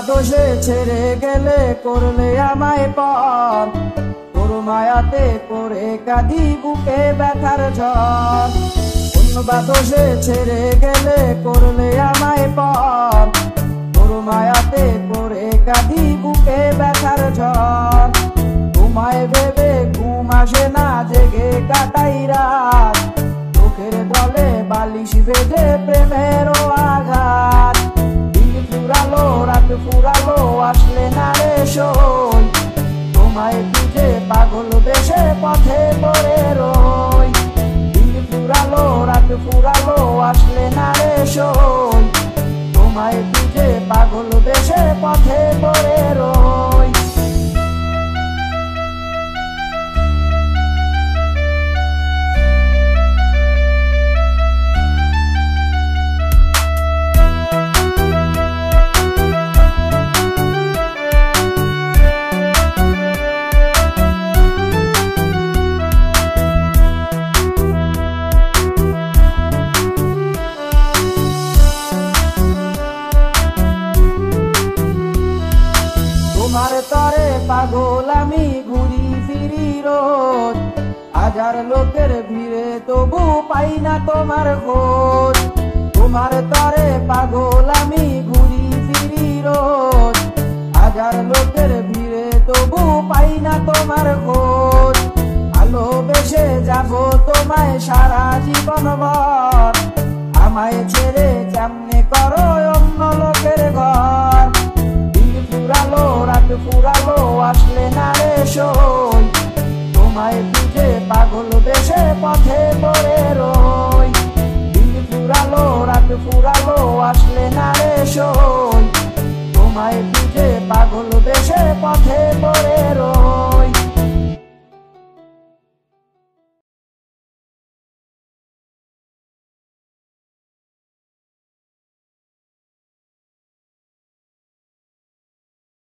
দোষে ছেড়ে গেলে করলে আমায় পর, তোর মায়াতে পড়ে কাঁদি বুকে ব্যথার ঝড়। অন্য দোষে ছেড়ে গেলে করলে আমায় পর, তোর মায়াতে পড়ে কাঁদি বুকে ব্যথার ঝড়। তোমায় ভেবে ঘুম আসে না, জেগে কাটাই রাত, চোখের জলে বালিশ বেঁধে প্রেমেরও আঘাত। দিন ফুরালো রাত ফুরালো আসলে না রে সই, তোমায় খুঁজে পাগল বেশে পথে পড়ে রই। দিন ফুরালো রাত ফুরালো আসলে না রে সই, তোমায় খুঁজে পাগল বেশে পথে পড়ে রই। তোমার তরে পাগল আমি ঘুরি ফিরি রোজ, হাজার লোকের ভিড়ে তবু পাই না তোমার খোঁজ। তোমার তরে পাগল আমি ঘুরি ফিরি রোজ, হাজার লোকের ভিড়ে তবু পাই না তোমার খোঁজ। ভালোবেসে যাব তোমায় সারা জীবন ভর, আমায় ছেড়ে কেমনে করো অন্য লোকের ঘর। ফুরালো রাত ফুরালো আসলে না রে সই, তোমায় খুঁজে পাগল বেশে পথে পড়ে রই। দিন ফুরালো রাত ফুরালো আসলে না রে সই, তোমায় খুঁজে পাগল বেশে পথে পড়ে রই।